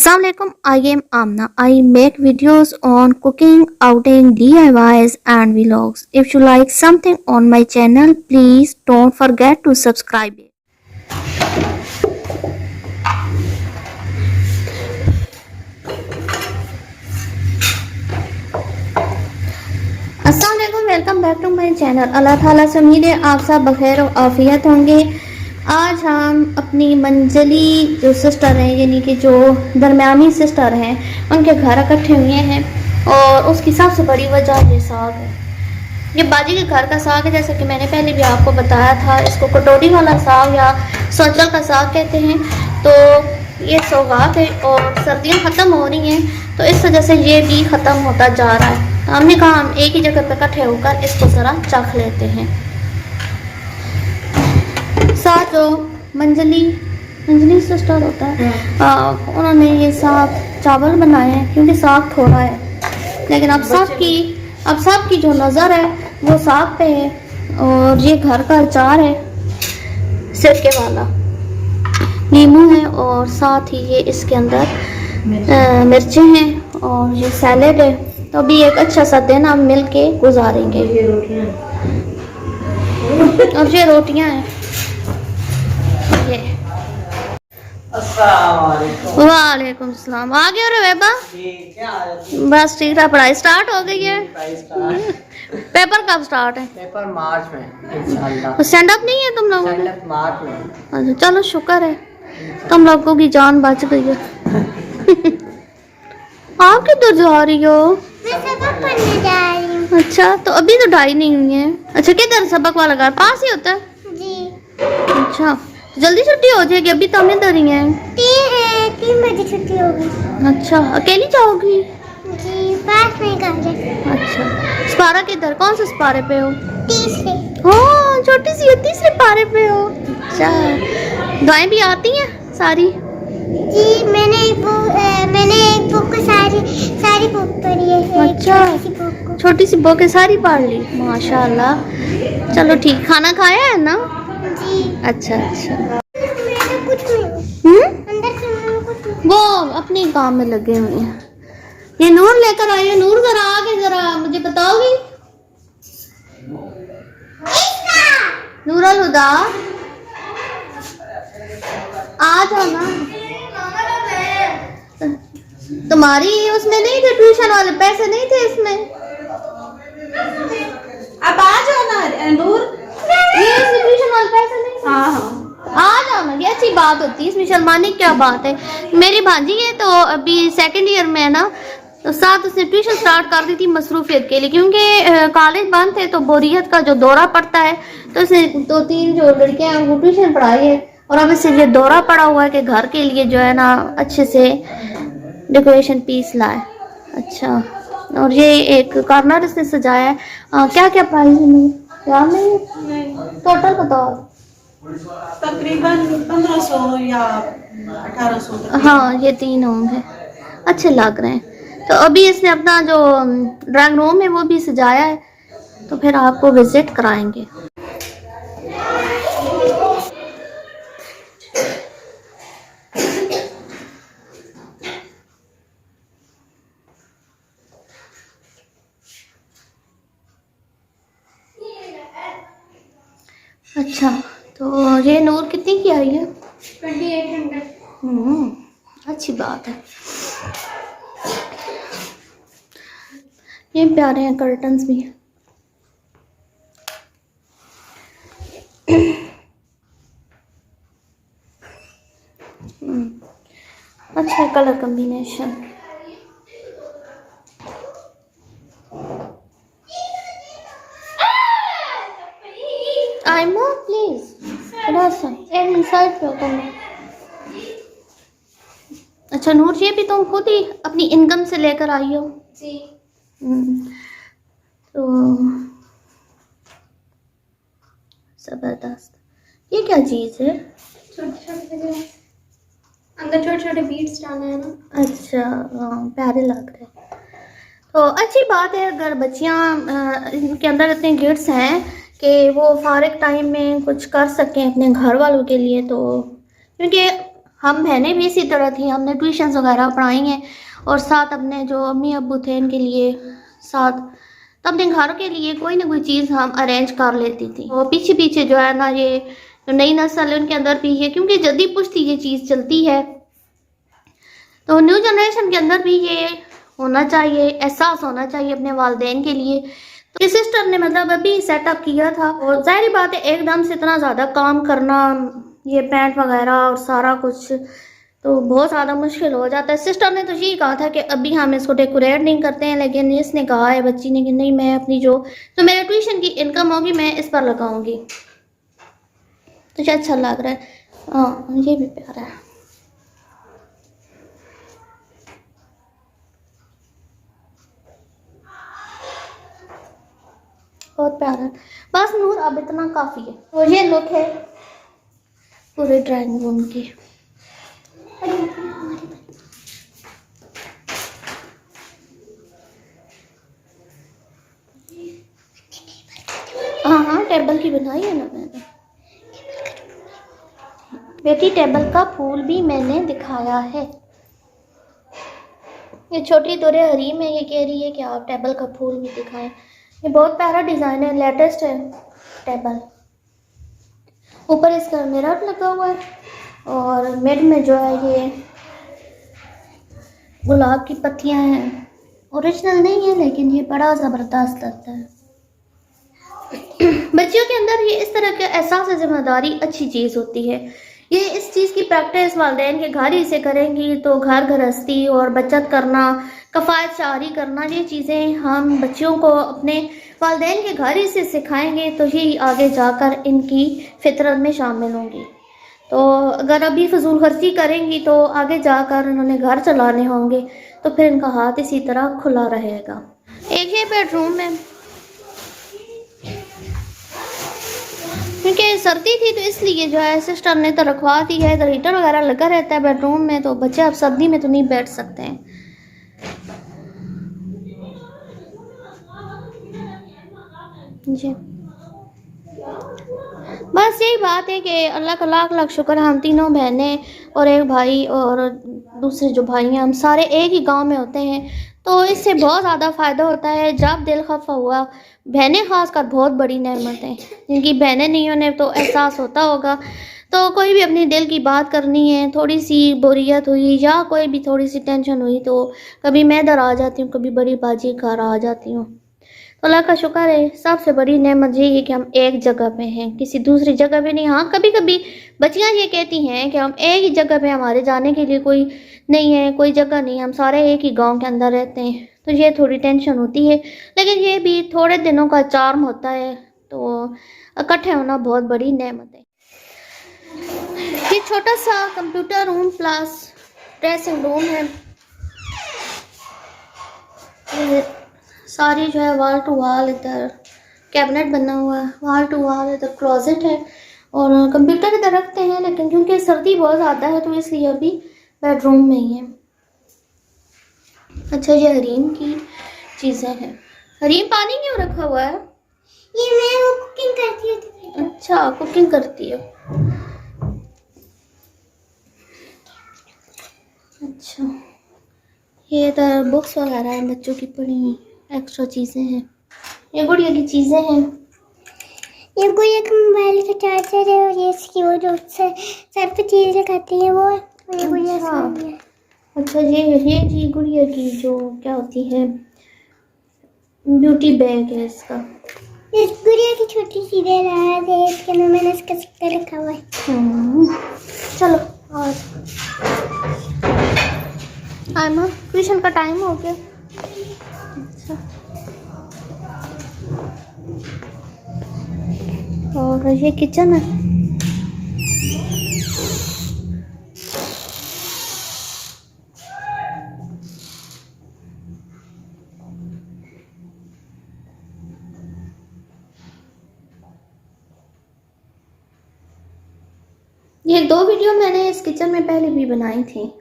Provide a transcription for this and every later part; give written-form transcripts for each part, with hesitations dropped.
Assalamualaikum, I am Amna. I make videos on cooking, outing, DIYs and vlogs. If you like something on my channel, please don't forget to subscribe it. अस्सलामुअलैकुम, welcome back to my channel. Allah ताला से उम्मीद है आप सब बखैर और आफियत होंगे। आज हम अपनी मंजली जो सिस्टर हैं, यानी कि जो दरमियानी सिस्टर हैं, उनके घर इकट्ठे हुए हैं और उसकी सबसे बड़ी वजह ये साग है। ये बाजी के घर का साग है, जैसे कि मैंने पहले भी आपको बताया था। इसको कटोरी वाला साग या सोचल का साग कहते हैं। तो ये सौगात है और सर्दियाँ ख़त्म हो रही हैं, तो इस वजह से ये भी ख़त्म होता जा रहा है। तो हमने कहा हम एक ही जगह पर इकट्ठे होकर इसको ज़रा चख लेते हैं। साथ जो मंजली सिस्टर होता है, उन्होंने ये साग चावल बनाए हैं, क्योंकि साग थोड़ा है। लेकिन अब सबकी जो नज़र है वो साग पे है। और ये घर का अचार है सिरके वाला, नींबू है और साथ ही ये इसके अंदर मिर्चें हैं और ये सैलेड है। तो अभी एक अच्छा सा दिन हम मिल के गुजारेंगे। और ये रोटियां हैं। ये वालेकुम सलाम। आ गए रे बेबा? बस ठीक है, पढ़ाई स्टार्ट हो गई है। पेपर कब स्टार्ट है? पेपर मार्च में इंशाल्लाह। तो स्टैंड अप नहीं है तुम लोगों को? मार्च में। अच्छा चलो, शुक्र है तुम लोगों की जान बच गई है। आप किधर जा रही हो? मैं सबक पढ़ने जा रही हूँ। अच्छा, तो अभी तो ढाई नहीं हुई है। अच्छा, किधर? सबक वाला घर पास ही होता है? जी। अच्छा, तो जल्दी छुट्टी हो जाएगी। अभी तो हम इधर ही हैं। 3 बजे छुट्टी होगी। अच्छा, अकेली जाओगी? जी, पास में घर है। अच्छा, स्पारा किधर? कौन से स्पारे पे हो? तीसरे। हाँ, छोटी सी 30 पारे पे हो। अच्छा, दुआएं भी आती हैं सारी? जी, मैंने एक बुक सारी बुक पढ़ी है। अच्छा, छोटी सी बुक है, सारी पढ़ ली, माशाल्लाह। चलो ठीक। खाना खाया है ना? जी। अच्छा अच्छा। मैंने कुछ नहीं, अंदर से मैंने कुछ नहीं। वो अपने काम में लगे हुए हैं। ये नूर लेकर आई है। नूर जरा आगे जरा मुझे बताओगी? नूर अल हुदा, आ जाओ ना। तुम्हारी उसमें नहीं थे ट्यूशन वाले पैसे? नहीं थे इसमें? अब आ जाओ ना नूर। ये इसमें ट्यूशन वाले पैसे नहीं थे? हाँ, आ जाओ ना, ये अच्छी बात होती है। इसमें शर्माने की क्या बात है। मेरी भांजी है तो अभी सेकंड ईयर में है ना, तो साथ उसने ट्यूशन स्टार्ट कर दी थी मसरूफियत के लिए, क्योंकि कॉलेज बंद थे तो बोरियत का जो दौरा पड़ता है, तो उसने 2-3 जो लड़कियां हैं वो ट्यूशन पढ़ाई है। और अब इससे ये दौरा पड़ा हुआ है कि घर के लिए जो है ना अच्छे से डेकोरेशन पीस लाए। अच्छा, और ये एक कॉर्नर इसने सजाया है। क्या क्या प्राइस है यार? नहीं टोटल बताओ। तकरीबन 1500 या 1800। हाँ, ये 3 होंगे। अच्छे लग रहे हैं। तो अभी इसने अपना जो ड्राइंग रूम है वो भी सजाया है, तो फिर आपको विजिट कराएंगे। अच्छा, तो ये नूर कितनी की आई है? 2800। अच्छी बात है। ये प्यारे हैं कर्टन्स भी। अच्छा कलर कॉम्बिनेशन। आइमा प्लीज थोड़ा सा एक मिनट साइड पे हो तुम। अच्छा नूर, ये भी तुम खुद ही अपनी इनकम से लेकर आई हो? जी। तो जबरदस्त। ये क्या चीज़ है? छोटे अंदर छोटे बीट्स डालना है ना। अच्छा, प्यारे लग रहे हैं। तो अच्छी बात है अगर बच्चियां इनके अंदर इतने गिफ्ट्स हैं कि वो फारिग टाइम में कुछ कर सकें अपने घर वालों के लिए। तो क्योंकि हम बहनें भी इसी तरह थी, हमने ट्यूशन्स वगैरह पढ़ाई हैं और साथ अपने जो अम्मी अब्बू थे इनके लिए साथ तो अपने घर के लिए कोई ना कोई चीज़ हम अरेंज कर लेती थी। और पीछे पीछे जो है ना ये जो नई नस्ल है उनके अंदर भी है, क्योंकि जल्दी पुश्ती ये चीज़ चलती है, तो न्यू जनरेशन के अंदर भी ये होना चाहिए, एहसास होना चाहिए अपने वालिदैन के लिए। तो सिस्टर ने मतलब अभी सेटअप किया था और जाहिर बात है एकदम से इतना ज़्यादा काम करना, ये पेंट वगैरह और सारा कुछ तो बहुत ज़्यादा मुश्किल हो जाता है। सिस्टर ने तो यही कहा था कि अभी हम इसको डेकोरेट नहीं करते हैं, लेकिन इसने कहा है बच्ची ने कि नहीं मैं अपनी जो मेरे ट्यूशन की इनकम होगी मैं इस पर लगाऊंगी। तो शायद अच्छा लग रहा है। हाँ ये भी प्यारा है। बहुत प्यारा है। बस नूर अब इतना काफ़ी है। और ये लुक है पूरे ड्राइंग रूम की। हाँ टेबल की बनाई है ना मैंने बेटी, टेबल का फूल भी मैंने दिखाया है। ये छोटी तोरे हरीम है, ये कह रही है कि आप टेबल का फूल भी दिखाएं। ये बहुत प्यारा डिज़ाइन है, लेटेस्ट है टेबल। ऊपर इसका मिरर लगा हुआ है और मिड में जो है ये गुलाब की पत्तियां हैं। ओरिजिनल नहीं है लेकिन ये बड़ा ज़बरदस्त लगता है। बच्चियों के अंदर ये इस तरह का एहसास जिम्मेदारी अच्छी चीज़ होती है। ये इस चीज़ की प्रैक्टिस वालिदैन के घर ही से करेंगी तो घर गृहस्थी और बचत करना, कफ़ायत शारी करना, ये चीज़ें हम बच्चियों को अपने वालिदैन के घर ही से सिखाएंगे तो यही आगे जाकर इनकी फितरत में शामिल होंगी। तो अगर अभी फजूल खर्ची करेंगी तो आगे जाकर उन्होंने घर चलाने होंगे तो फिर इनका हाथ इसी तरह खुला रहेगा। एक ही बेडरूम है क्योंकि सर्दी थी तो इसलिए जो है सिस्टर ने तो रखवा दी है। तो हीटर वगैरह लगा रहता है बेडरूम में, तो बच्चे अब सर्दी में तो नहीं बैठ सकते हैं। जी बस यही बात है कि अल्लाह का लाख लाख शुक्र, हम तीनों बहनें और एक भाई और दूसरे जो भाई हैं हम सारे एक ही गांव में होते हैं, तो इससे बहुत ज़्यादा फ़ायदा होता है। जब दिल खफा हुआ, बहनें ख़ासकर बहुत बड़ी नेमत हैं, जिनकी बहनें नहीं होने तो एहसास होता होगा। तो कोई भी अपनी दिल की बात करनी है, थोड़ी सी बोरियत हुई या कोई भी थोड़ी सी टेंशन हुई तो कभी मैं इधर आ जाती हूँ, कभी बड़ी बाजी घर आ जाती हूँ। तो अल्लाह का शुक्र है, सबसे बड़ी नेमत ये है कि हम एक जगह पे हैं, किसी दूसरी जगह पे नहीं। हाँ कभी कभी बच्चियाँ ये कहती हैं कि हम एक ही जगह पे, हमारे जाने के लिए कोई नहीं है, कोई जगह नहीं, हम सारे एक ही गांव के अंदर रहते हैं, तो ये थोड़ी टेंशन होती है। लेकिन ये भी थोड़े दिनों का चार्म होता है, तो इकट्ठे होना बहुत बड़ी नेमत है। ये छोटा सा computer room plus dressing room है। सारी जो है वाल टू वाल इधर कैबिनेट बना हुआ है, वाल टू वाल इधर क्लोजेट है और कंप्यूटर इधर रखते हैं। लेकिन क्योंकि सर्दी बहुत ज़्यादा है तो इसलिए अभी बेडरूम में ही है। अच्छा ये हरीम की चीज़ें हैं। हरीम पानी क्यों रखा हुआ है? ये मैं वो कुकिंग करती हूँ। अच्छा कुकिंग करती है। अच्छा ये इधर बुक्स वगैरह हैं बच्चों की पढ़ी हुई, एक्स्ट्रा चीज़ें हैं। ये गुड़िया की चीज़ें हैं। ये गुड़िया का मोबाइल का चार्जर है और ये इसकी वो जो सर पे चीज़ लगाती है वो है। और ये गुड़िया का है। अच्छा ये जी गुड़िया की जो क्या होती है ब्यूटी बैग है इसका। इस गुड़िया की छोटी सी राज है, इसके अंदर मैंने इसका सिक्का रखा हुआ है। चलो और आयमा ट्यूशन का टाइम हो गया। अच्छा और ये किचन है। ये 2 वीडियो मैंने इस किचन में पहले भी बनाई थी।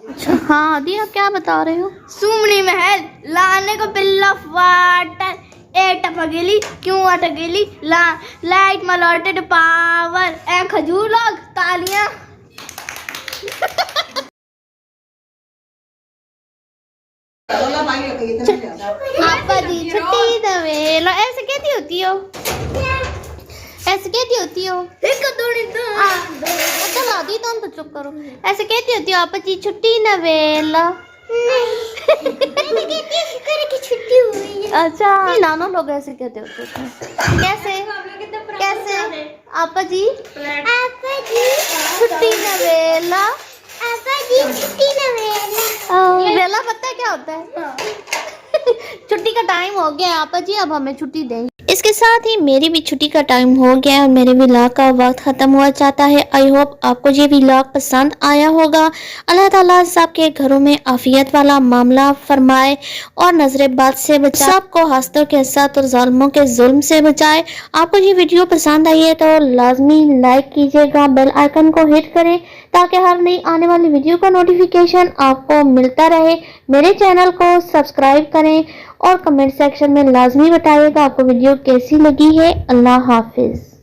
अच्छा हाँ दी आप क्या बता रहे हो? सुमनी महल लाने को बिल्ला फाट ए टपगेली क्यों अटगेली लाइट मलॉटेड पावर ए खजूर लोग तालियां। आपा जी छुट्टी दवेला ऐसे कहती होती हो, ऐसे कहती होती हो तो लादी तुम तो चुप करो। ऐसे कहती होती हो आपा जी छुट्टी नवेला। छुट्टी हुई है। अच्छा नानो लोग ऐसे कहते होते हैं। कैसे कैसे आपा जी छुट्टी नवेला। छुट्टी ना वेला पता है क्या होता है? छुट्टी का टाइम हो गया आपा जी, अब हमें छुट्टी दें। इसके साथ ही मेरी भी छुट्टी का टाइम हो गया और मेरे व्लॉग का वक्त ख़त्म हुआ चाहता है। आई होप आपको ये व्लॉग पसंद आया होगा। अल्लाह ताला सबके घरों में आफियत वाला मामला फरमाए और नजर बद से बचाए, सबको हस्तों के साथ और जालिमों के जुल्म से बचाए। आपको ये वीडियो पसंद आई है तो लाजमी लाइक कीजिएगा, बेल आइकन को हिट करें ताकि हर नई आने वाली वीडियो का नोटिफिकेशन आपको मिलता रहे। मेरे चैनल को सब्सक्राइब करें और कमेंट सेक्शन में लाजमी बताइएगा आपको वीडियो कैसी लगी है। अल्लाह हाफिज।